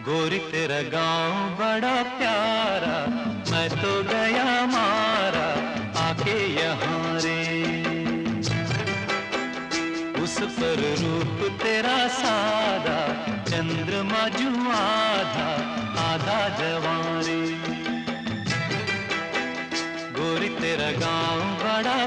गोरी तेरा गांव बड़ा प्यारा, मैं तो गया मारा आके यहाँ रे। उस पर रूप तेरा सादा, चंद्रमा जू आधा आधा जवां रे। गोरी तेरा गांव बड़ा